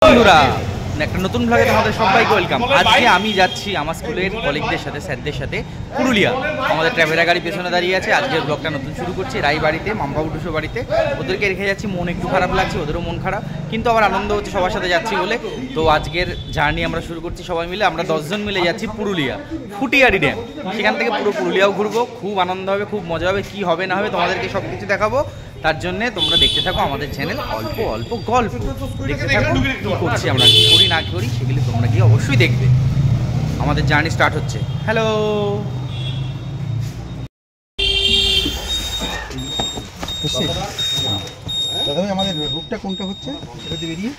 বন্ধুরা একটা নতুন ব্লগে তোমাদের সবাইকে ওয়েলকাম। আজকে আমি যাচ্ছি আমার স্কুলের কলিগদের সাথে স্যারদের সাথে পুরুলিয়া। আমাদের ট্রাভেলার গাড়ি পেছনে দাঁড়িয়ে আছে। আজকের ব্লগটা নতুন শুরু করছি রাই বাড়িতে, মামবাবু টুসো বাড়িতে। ওদেরকে রেখে যাচ্ছি, মন একটু খারাপ লাগছে, ওদেরও মন খারাপ, কিন্তু আবার আনন্দ হচ্ছে সবার সাথে যাচ্ছি বলে। তো আজকের জার্নি আমরা শুরু করছি সবাই মিলে। আমরা 10 জন মিলে যাচ্ছি পুরুলিয়া ফুটিয়ারি ড্যাম। সেখান থেকে পুরো পুরুলিয়াও ঘুরবো, খুব আনন্দ হবে, খুব মজা হবে। কি হবে না হবে তোমাদেরকে সব কিছু দেখাবো। তার জন্য তোমরা দেখতে থাকো আমাদের চ্যানেল অল্প অল্প গল্প। দেখতে থাকো কী করছি আমরা, কী করি না করি সেগুলি তোমরা গিয়ে অবশ্যই দেখবে। আমাদের জার্নি স্টার্ট হচ্ছে। হ্যালো, আমাদের রুটটা কোনটা হচ্ছে সেটা বেরিয়ে।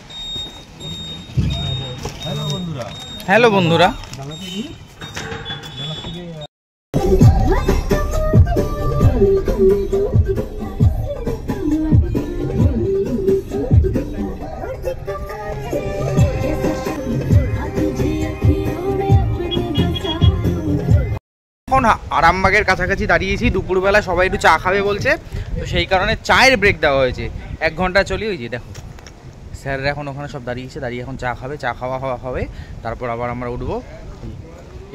হ্যালো বন্ধুরা, হ্যালো বন্ধুরা, এখন আরামবাগের কাছাকাছি দাঁড়িয়েছি। দুপুরবেলা সবাই একটু চা খাবে বলছে, তো সেই কারণে চায়ের ব্রেক দেওয়া হয়েছে। 1 ঘন্টা চলি। ওই যে দেখো স্যাররা এখন ওখানে সব দাঁড়িয়েছে, দাঁড়িয়ে এখন চা খাবে। চা খাওয়া হবে, তারপর আবার আমরা উঠবো।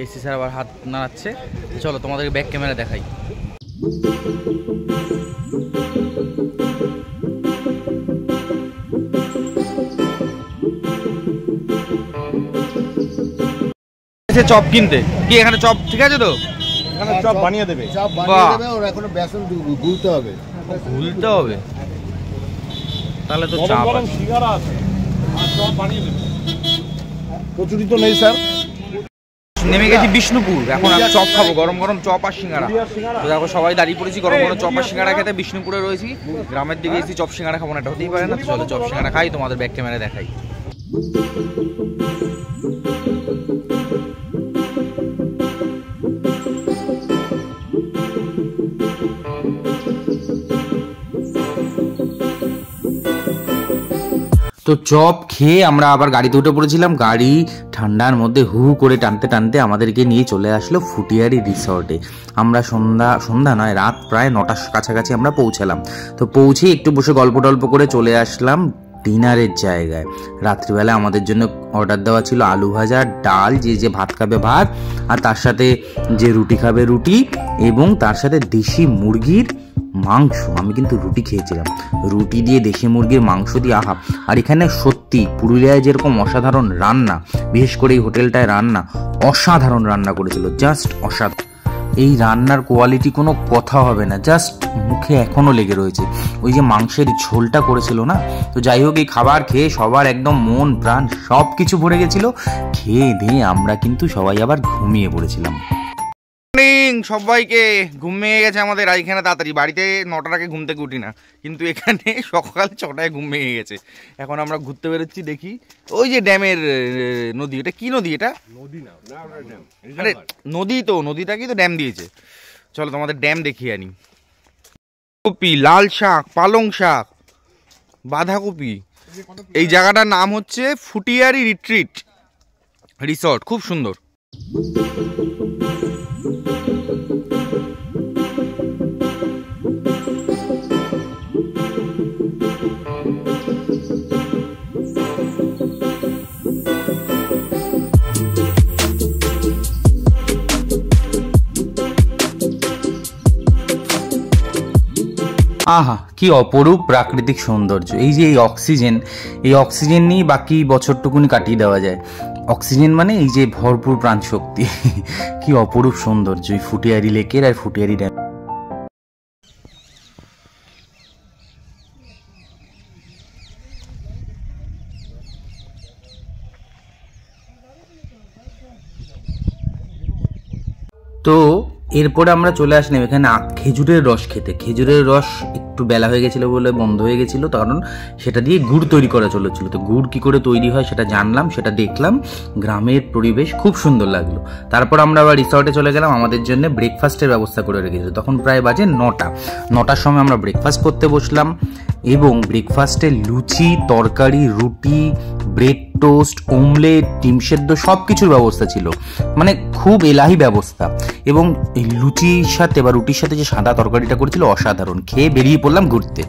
এসি স্যার আবার হাত নাড়াচ্ছে। চলো তোমাদেরকে ব্যাক ক্যামেরা দেখাই। চপ কিনতে কি এখানে চপ ঠিক আছে তো? এখানে চপ বানিয়ে দেবে, চপ বানিয়ে দেবে। ওর এখনো বেসন গুলতে হবে, গুলতে হবে। তাহলে তো চপ গরম সিঙ্গারা আছে আর চপ বানিয়ে দেবে। কচুরি তো নেই স্যার। নেমে গেছি বিষ্ণুপুর, এখন আমি চপ খাবো, গরম গরম চপ আর সিঙ্গারা। তো দেখো সবাই দাঁড়িয়ে পড়েছি গরম গরম চপ আর সিঙ্গারা খেতে। বিষ্ণুপুরে রয়েছি, গ্রামের দিকে এসেছি, চপ সিঙ্গারা খাবো না এটা হতেই পারে না। তো চলো চপ সিঙ্গারা খাই, তোমাদের ব্যাক ক্যামেরা দেখাই। তো চপ খেয়ে আমরা আবার গাড়িতে উঠে পড়েছিলাম। গাড়ি ঠান্ডার মধ্যে হু করে টানতে টানতে আমাদেরকে নিয়ে চলে আসলো ফুটিয়ারি রিসর্টে। আমরা সন্ধ্যা নয়, রাত প্রায় 9টার কাছাকাছি আমরা পৌঁছালাম। তো পৌঁছে একটু বসে গল্প টল্প করে চলে আসলাম ডিনারের জায়গায়। রাত্রিবেলা আমাদের জন্য অর্ডার দেওয়া ছিল আলু ভাজা, ডাল, যে ভাত খাবে ভাত, আর তার সাথে যে রুটি খাবে রুটি, এবং তার সাথে দেশি মুরগির মাংস। আমি কিন্তু রুটি খেয়েছিলাম, রুটি দিয়ে দেশি মুরগির মাংস দিয়ে আহা। আর এখানে সত্যি পুরুলিয়ায় যেরকম অসাধারণ রান্না, বিশেষ করে এই হোটেলটায় রান্না অসাধারণ রান্না করেছিল, জাস্ট অসাধারণ। এই রান্নার কোয়ালিটি কোনো কথা হবে না, জাস্ট মুখে এখনও লেগে রয়েছে। ওই যে মাংসের ঝোলটা করেছিল না, তো যাই হোক এই খাবার খেয়ে সবার একদম মন প্রাণ সব কিছু ভরে গেছিলো। খেয়ে দিয়ে আমরা কিন্তু সবাই আবার ঘুমিয়ে পড়েছিলাম। সবাইকে ঘুমিয়ে গেছে আমাদের। এখানে তাড়াতাড়ি বাড়িতে 9টার আগে ঘুম থেকে উঠি না, কিন্তু এখানে সকাল 6টায় ঘুমিয়ে গেছে। এখন আমরা ঘুরতে বেরোচ্ছি, দেখি ওই যে ড্যামের নদী। এটা কি নদী? এটা আরে নদী তো, নদীটাকেই তো ড্যাম দিয়েছে। চলো তোমাদের ড্যাম দেখিয়ে আনি। কপি, লাল শাক, পালং শাক, বাঁধাকপি। এই জায়গাটার নাম হচ্ছে ফুটিয়ারি রিট্রিট রিসর্ট, খুব সুন্দর। আহা, কি অপরূপ প্রাকৃতিক সৌন্দর্য। এই যে এই অক্সিজেন নিয়ে বাকি বছরটুকুনি কাটিয়ে দেওয়া যায়। অক্সিজেন মানে এই যে ভরপুর প্রাণ শক্তি। কি অপরূপ সৌন্দর্য এই ফুটিয়ারি লেকের আর ফুটিয়ারি ড্যাম। তো এরপরে আমরা চলে আসলাম এখানে খেজুরের রস খেতে। খেজুরের রস একটু বেলা হয়ে গেছিলো বলে বন্ধ হয়ে গেছিলো, কারণ সেটা দিয়ে গুড় তৈরি করা চলেছিল। তো গুড় কী করে তৈরি হয় সেটা জানলাম, সেটা দেখলাম। গ্রামের পরিবেশ খুব সুন্দর লাগলো। তারপর আমরা আবার রিসর্টে চলে গেলাম। আমাদের জন্য ব্রেকফাস্টের ব্যবস্থা করে রেখেছিল। তখন প্রায় বাজে 9টার সময় আমরা ব্রেকফাস্ট করতে বসলাম, এবং ব্রেকফাস্টে লুচি, তরকারি, রুটি, ব্রেড টোস্ট, অমলেট, ডিম সেদ্ধ সব কিছুর ব্যবস্থা ছিল। মানে খুব এলাহি ব্যবস্থা। এবং এই লুচির সাথে বা রুটির সাথে যে সাদা তরকারিটা করেছিল অসাধারণ। খেয়ে বেরিয়ে পড়লাম ঘুরতে।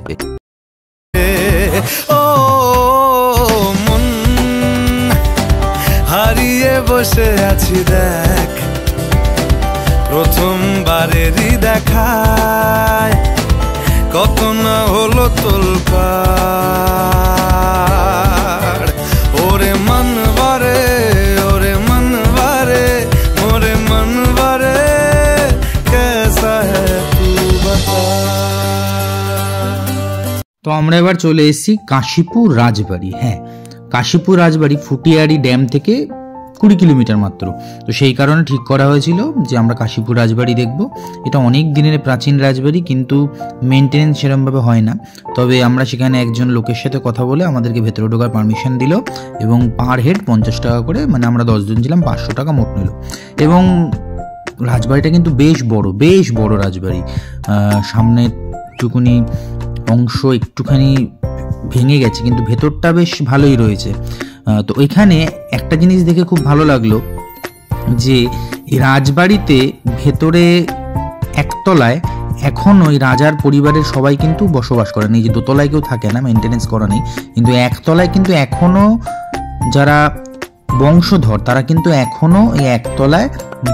বসে আছি দেখ, প্রথমবারেরই দেখায় কত না হলো তোলপাড়। ওরে মনবারে, ওরে মনবারে, ওরে মনবারে, कैसा है तू बता। তো আমরা এবার চলে এসেছি কাশীপুর রাজবাড়ি। হ্যাঁ, কাশীপুর রাজবাড়ি ফুটিয়ারি ড্যাম থেকে 20 কিলোমিটার মাত্র। তো সেই কারণে ঠিক করা হয়েছিল যে আমরা কাশীপুর রাজবাড়ি দেখব। এটা অনেক দিনের প্রাচীন রাজবাড়ি, কিন্তু মেনটেনেন্স সেরকমভাবে হয় না। তবে আমরা সেখানে একজন লোকের সাথে কথা বলে আমাদেরকে ভেতরে ঢোকার পারমিশন দিল, এবং পার হেড 50 টাকা করে, মানে আমরা 10 জন ছিলাম, 500 টাকা মোট নিল। এবং রাজবাড়িটা কিন্তু বেশ বড় রাজবাড়ি। সামনের টুকুনি অংশ একটুখানি ভেঙে গেছে, কিন্তু ভেতরটা বেশ ভালোই রয়েছে। তো এখানে একটা জিনিস দেখে খুব ভালো লাগলো যে এই রাজবাড়িতে ভেতরে একতলায় এখন ওই রাজার পরিবারের সবাই কিন্তু বসবাস করেন। এই যে দোতলায় কেউ থাকে না, মেনটেনেন্স করা নেই, কিন্তু একতলায় কিন্তু এখনো যারা বংশধর তারা কিন্তু এখনো এই একতলায়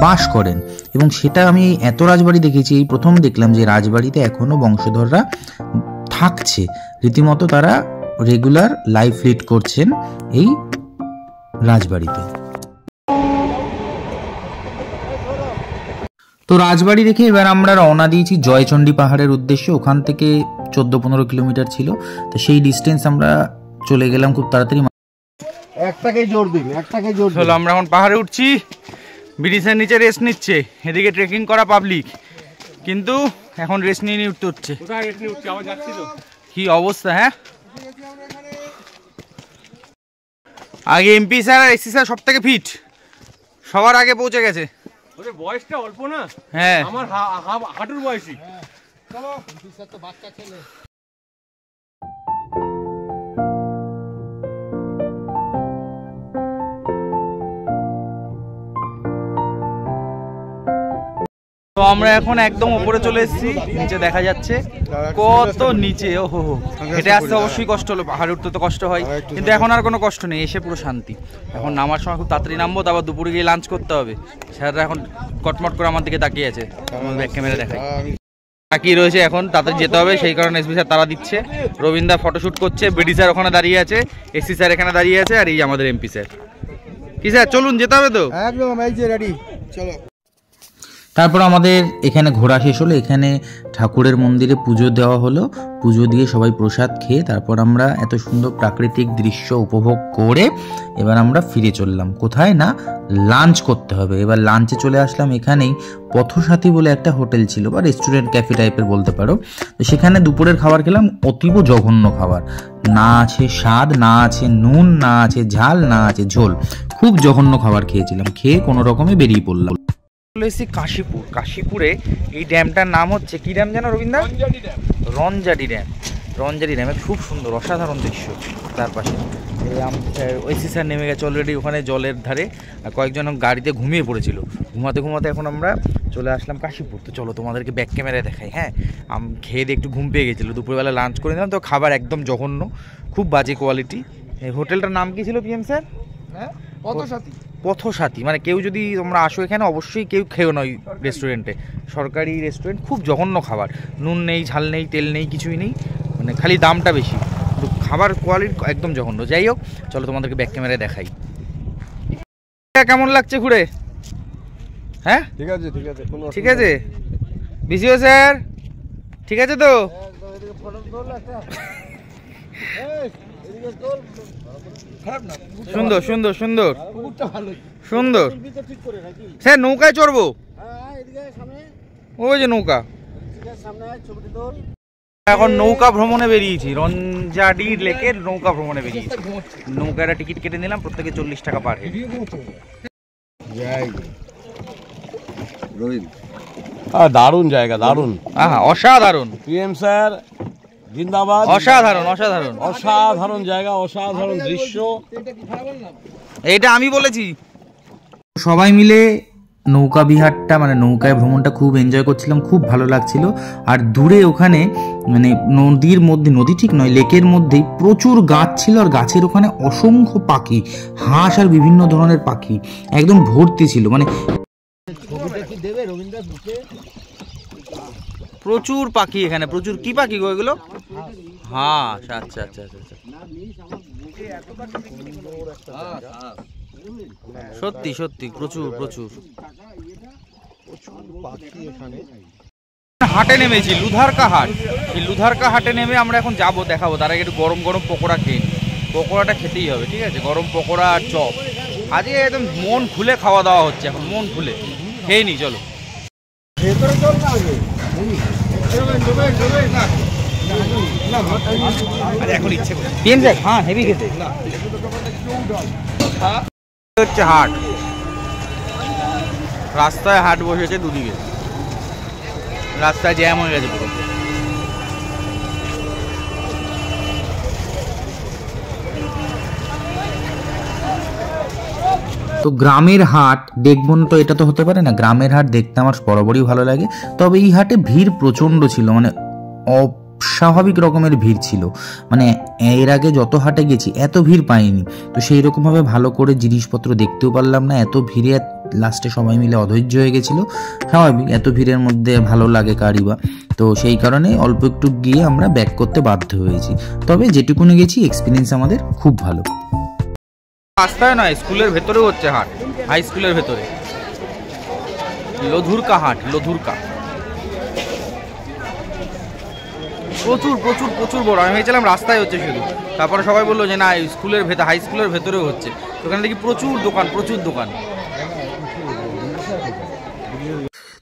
বাস করেন। এবং সেটা আমি এত রাজবাড়ি দেখেছি, এই প্রথম দেখলাম যে রাজবাড়িতে এখনো বংশধররা থাকছে, রীতিমতো তারা রেগুলার লাইফ লিড করছেন এই রাজবাড়িতে। তো রাজবাড়ি দেখে এবার আমরা রওনা দিয়েছি জয়চণ্ডী পাহাড়ের উদ্দেশ্যে। ওখান থেকে 14-15 কিলোমিটার ছিল, তো সেই ডিস্টেন্স আমরা চলে গেলাম খুব তাড়াতাড়ি। একটাকে জোর দিন, একটাকে জোর দিন। চলো আমরা এখন পাহাড়ে উঠছি, ব্রিজের নিচে রেস্ট নিচ্ছে, এদিকে ট্রেকিং করা পাবলিক, কিন্তু এখন রেস্ট নিয়ে উঠতে হচ্ছে। কি অবস্থা! হ্যাঁ, আগে এমপি স্যার আর এসি স্যার সব থেকে ফিট, সবার আগে পৌঁছে গেছে। ওদের বয়সটা অল্প না? হ্যাঁ, আমার হাঁটুর বয়সী। চলো, এমপি স্যার তো বাচ্চা ছেলে। তো আমরা এখন একদম উপরে চলে এসেছি, নিচে দেখা যাচ্ছে কত নিচে। ওহো, হেঁটে আসতে অবশ্যই কষ্ট হলো, পাহাড়ে উঠতে তো কষ্ট হয়, কিন্তু এখন আর কোনো কষ্ট নেই, এসে পুরো শান্তি। এখন নামার সময় খুব তাড়াতাড়ি নামবো, তারপর দুপুরে গিয়ে লাঞ্চ করতে হবে। স্যাররা এখন কটমট করে আমার দিকে তাকিয়ে আছে, ব্যাক ক্যামেরা দেখাই তাকিয়ে রয়েছে, এখন তাড়াতাড়ি যেতে হবে, সেই কারণে এসপি স্যার তারা দিচ্ছে। রবীন্দ্র ফটোশুট করছে, বিডি স্যার ওখানে দাঁড়িয়ে আছে, এসি স্যার এখানে দাঁড়িয়ে আছে, আর এই আমাদের এমপি স্যার। কি স্যার, চলুন, যেতে হবে তো একদম, এই যে রেডি, চলো। তারপর আমাদের এখানে ঘোরা শেষ হলো, এখানে ঠাকুরের মন্দিরে পুজো দেওয়া হলো, পুজো দিয়ে সবাই প্রসাদ খেয়ে তারপর আমরা এত সুন্দর প্রাকৃতিক দৃশ্য উপভোগ করে এবার আমরা ফিরে চললাম কোথায় না, লাঞ্চ করতে হবে। এবার লাঞ্চে চলে আসলাম এখানেই পথসাথী বলে একটা হোটেল ছিল, বা রেস্টুরেন্ট ক্যাফে টাইপের বলতে পারো। তো সেখানে দুপুরের খাবার খেলাম, অতীব জঘন্য খাবার, না আছে স্বাদ, না আছে নুন, না আছে ঝাল, না আছে ঝোল, খুব জঘন্য খাবার খেয়েছিলাম। খেয়ে কোনো রকমে বেরিয়ে পড়লাম। চলে এসেছি কাশীপুর। কাশীপুরে এই ড্যামটার নাম হচ্ছে কি ড্যাম যেন রবীন্দ্র? রঞ্জাডি ড্যাম। রঞ্জাডি ড্যামে খুব সুন্দর অসাধারণ দৃশ্য। তার পাশে ওইসি স্যার নেমে গেছে অলরেডি ওখানে জলের ধারে, আর কয়েকজন গাড়িতে ঘুমিয়ে পড়েছিল। ঘুমাতে ঘুমাতে এখন আমরা চলে আসলাম কাশীপুর। তো চলো তোমাদেরকে ব্যাক ক্যামেরায় দেখাই। হ্যাঁ, খেয়ে দিয়ে একটু ঘুম পেয়ে গেছিলো, দুপুরবেলা লাঞ্চ করে নিলাম, তো খাবার একদম জঘন্য, খুব বাজে কোয়ালিটি। এই হোটেলটার নাম কি ছিল পিএম স্যার? হ্যাঁ, পথসাথী। পথসাথী, মানে কেউ যদি তোমরা আসো এখানে অবশ্যই কেউ খেও নয় রেস্টুরেন্টে, সরকারি রেস্টুরেন্ট, খুব জঘন্য খাবার, নুন নেই, ঝাল নেই, তেল নেই, কিছুই নেই, মানে খালি দামটা বেশি, খাবার কোয়ালিটি একদম জঘন্য। যাই হোক, চলো তোমাদেরকে ব্যাক ক্যামেরায় দেখাই। কেমন লাগছে ঘুরে? হ্যাঁ, ঠিক আছে, ঠিক আছে, ঠিক আছে। বিসিও স্যার ঠিক আছে তো? সুন্দর সুন্দর সুন্দর সুন্দর। স্যার নৌকায় চড়বো, ওই যে নৌকা। এখন নৌকা ভ্রমণে বেরিয়েছি, রঞ্জাডি লেকের নৌকা ভ্রমণে বেরিয়েছি। নৌকাটা টিকিট কেটে নিলাম, প্রত্যেকে 40 টাকা পার হেড। দারুণ জায়গা, দারুণ, অসাধারণ। পিএম স্যার জিন্দাবাদ। অসাধারণ অসাধারণ অসাধারণ জায়গা, অসাধারণ দৃশ্য। এইটা আমি বলেছি। সবাই মিলে নৌকা বিহারটা মানে নৌকায় ভ্রমণটা খুব এনজয় করছিলাম, খুব ভালো লাগছিল। আর দূরে ওখানে মানে নদীর মধ্যে, নদী ঠিক নয় লেকের মধ্যেই প্রচুর গাছ ছিল, আর গাছের ওখানে অসংখ্য পাখি, হাঁস আর বিভিন্ন ধরনের পাখি একদম ভর্তি ছিল। মানে প্রচুর পাখি এখানে, প্রচুর। কি পাখি গো এগুলো? হ্যাঁ, আচ্ছা আচ্ছা আচ্ছা আচ্ছা। সত্যি সত্যি প্রচুর প্রচুর হাটে নেমেছি, লুধারকা হাট। এই লুধারকা হাটে নেমে আমরা এখন যাব, দেখাবো। তার আগে একটু গরম গরম পকোড়া খেয়ে নিই। পকোড়াটা খেতেই হবে, ঠিক আছে? গরম পকোড়া আর চপ। আজকে একদম মন খুলে খাওয়া দাওয়া হচ্ছে, এখন মন খুলে খেয়ে নিই। চলো এখন ইচ্ছে করে হ্যাঁ হেভি খেতে হচ্ছে। হাট, রাস্তায় হাট বসেছে দুদিকে, রাস্তায় জ্যাম হয়ে গেছে পুরো। তো গ্রামের হাট দেখবো না তো এটা তো হতে পারে না। গ্রামের হাট দেখতে আমার বরাবরই ভালো লাগে, তবে এই হাটে ভিড় প্রচণ্ড ছিল, মানে অস্বাভাবিক রকমের ভিড় ছিল। মানে এর আগে যত হাটে গেছি এত ভিড় পাইনি। তো সেই রকমভাবে ভালো করে জিনিসপত্র দেখতেও পারলাম না, এত ভিড়ে লাস্টে সবাই মিলে অধৈর্য হয়ে গেছিলো। স্বাভাবিক, এত ভিড়ের মধ্যে ভালো লাগে কারি বা। তো সেই কারণে অল্প একটু গিয়ে আমরা ব্যাক করতে বাধ্য হয়েছি। তবে যেটুকুনি গেছি এক্সপিরিয়েন্স আমাদের খুব ভালো। রাস্তায় নয়, স্কুলের ভেতরেও হচ্ছে হাট, হাই স্কুলের ভেতরে। লধুরকা হাট, লধুরকা। প্রচুর প্রচুর প্রচুর বড়। আমি ভেবেছিলাম রাস্তায় হচ্ছে শুধু, তারপরে সবাই বললো যে না স্কুলের ভেতর, হাই স্কুলের ভেতরেও হচ্ছে। ওখানে দেখি প্রচুর দোকান, প্রচুর দোকান।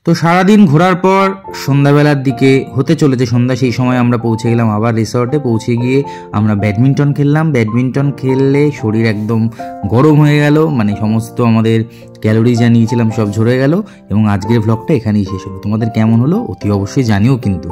তো সারাদিন ঘোরার পর সন্ধ্যাবেলার দিকে হতে চলেছে সন্ধ্যা, সেই সময় আমরা পৌঁছে গেলাম আবার রিসর্টে। পৌঁছে গিয়ে আমরা ব্যাডমিন্টন খেললাম। ব্যাডমিন্টন খেললে শরীর একদম গরম হয়ে গেল, মানে সমস্ত আমাদের ক্যালোরি যা নিয়েছিলাম সব ঝরে গেল। এবং আজকের ভ্লগটা এখানেই শেষ হলো। তোমাদের কেমন হলো অতি অবশ্যই জানিও কিন্তু।